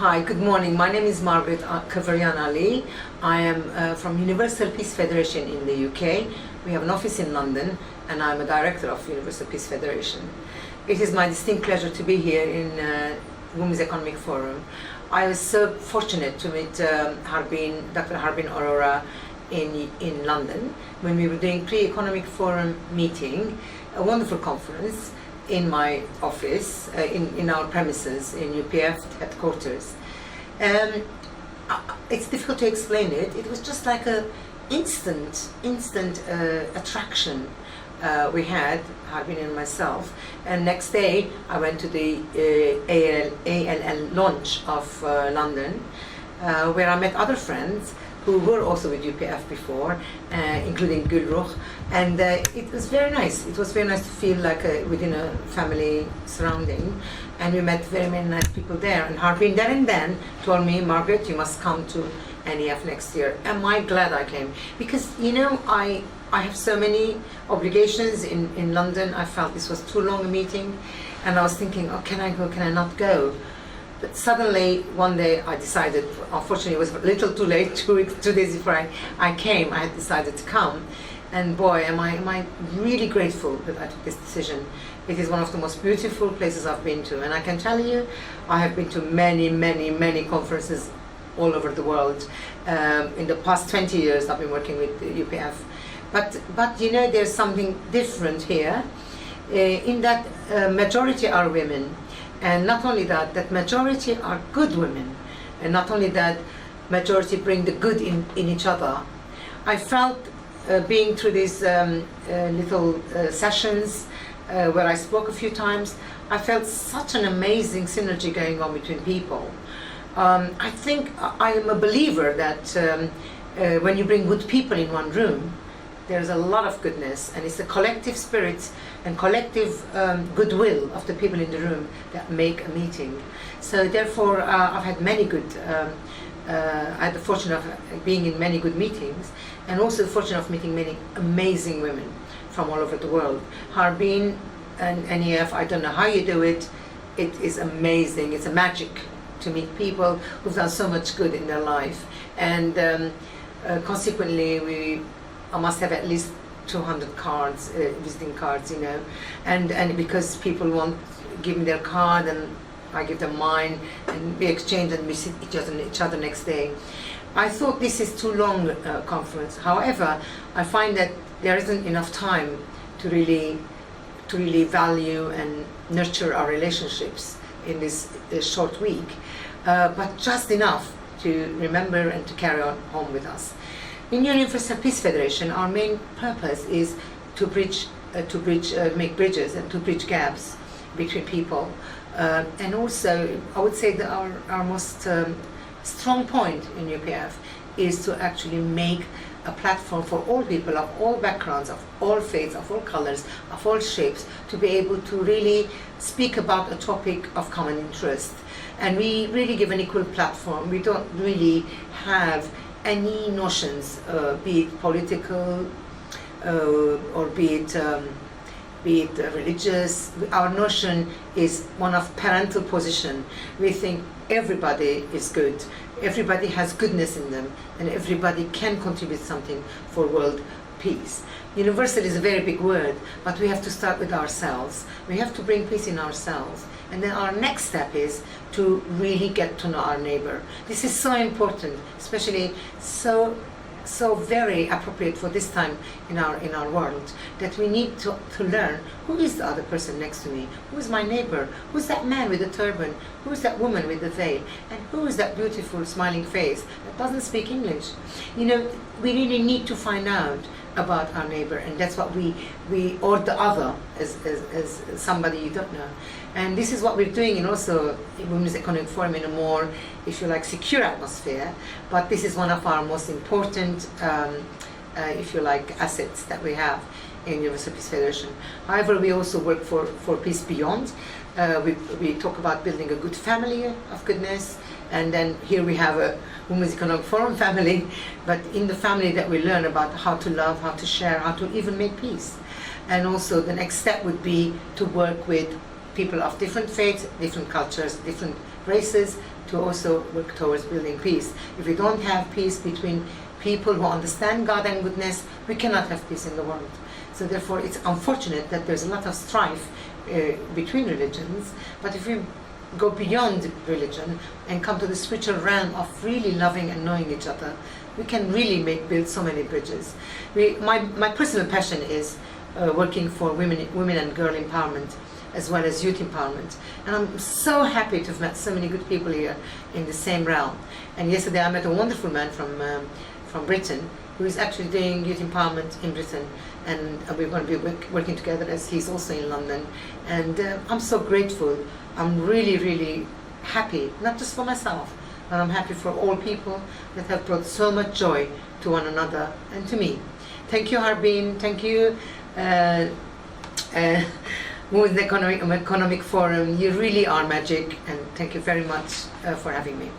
Hi, good morning. My name is Margaret Kavarian Ali. I am from Universal Peace Federation in the UK. We have an office in London and I'm a director of Universal Peace Federation. It is my distinct pleasure to be here in Women's Economic Forum. I was so fortunate to meet Dr. Harbin Aurora in London when we were doing pre-economic forum meeting, a wonderful conference in my office, in our premises in UPF headquarters. It's difficult to explain it. It was just like a instant attraction we had, Harbin and myself. And next day I went to the ALL launch of London, where I met other friends who were also with UPF before, including Gülruh, and it was very nice. It was very nice to feel like within a family surrounding, and we met very many nice people there. And Harbin there and then told me, Margaret, you must come to NEF next year. Am I glad I came? Because, you know, I have so many obligations in London. I felt this was too long a meeting, and I was thinking, oh, can I go, can I not go? But suddenly, one day, I decided, unfortunately it was a little too late, 2 days before I came, I had decided to come. And boy, am I really grateful that I took this decision. It is one of the most beautiful places I've been to. And I can tell you, I have been to many conferences all over the world. In the past 20 years, I've been working with UPF. But you know, there's something different here, in that majority are women. And not only that, that majority are good women. And not only that, majority bring the good in each other. I felt being through these little sessions where I spoke a few times, I felt such an amazing synergy going on between people. I think I am a believer that when you bring good people in one room, there's a lot of goodness, and it's the collective spirit and collective goodwill of the people in the room that make a meeting. So therefore, I've had many good, I had the fortune of being in many good meetings, and also the fortune of meeting many amazing women from all over the world. Harbin and NEF, I don't know how you do it. It is amazing. It's a magic to meet people who've done so much good in their life. And consequently, I must have at least 200 cards, visiting cards, you know, and because people want give me their card and I give them mine, and we exchange and we see each other next day. I thought this is too long a conference. However, I find that there isn't enough time to really value and nurture our relationships in this short week, but just enough to remember and to carry on home with us. In Universal Peace Federation, our main purpose is to make bridges and to bridge gaps between people. And also, I would say that our most strong point in UPF is to actually make a platform for all people of all backgrounds, of all faiths, of all colors, of all shapes, to be able to really speak about a topic of common interest. And we really give an equal platform. We don't really have any notions, be it political or be it religious. Our notion is one of parental position. We think everybody is good, everybody has goodness in them, and everybody can contribute something for world peace. Universal is a very big word, but we have to start with ourselves. We have to bring peace in ourselves. And then our next step is to really get to know our neighbor. This is so important, especially so very appropriate for this time in our world, that we need to learn who is the other person next to me, who is my neighbor, who's that man with the turban, who is that woman with the veil, and who is that beautiful smiling face that doesn't speak English. You know, we really need to find out about our neighbor, and that's what we or the other as somebody you don't know. And this is what we're doing in also Women's Economic Forum in a more, if you like, secure atmosphere. But this is one of our most important, if you like, assets that we have in Universal Peace Federation. However, we also work for peace beyond. We talk about building a good family of goodness, and then here we have a Women's Economic Forum family, but in the family that we learn about how to love, how to share, how to even make peace. And also the next step would be to work with people of different faiths, different cultures, different races, to also work towards building peace. If we don't have peace between people who understand God and goodness, we cannot have peace in the world. So therefore, it's unfortunate that there's a lot of strife between religions, but if we go beyond religion and come to the spiritual realm of really loving and knowing each other, we can really build so many bridges. My personal passion is working for women and girl empowerment, as well as youth empowerment. And I'm so happy to have met so many good people here in the same realm. And yesterday I met a wonderful man from Britain who is actually doing youth empowerment in Britain, and we're going to be working together as he's also in London. And I'm so grateful. I'm really, really happy, not just for myself, but I'm happy for all people that have brought so much joy to one another and to me. Thank you, Harbin. Thank you, Women's Economic Forum. You really are magic, and thank you very much for having me.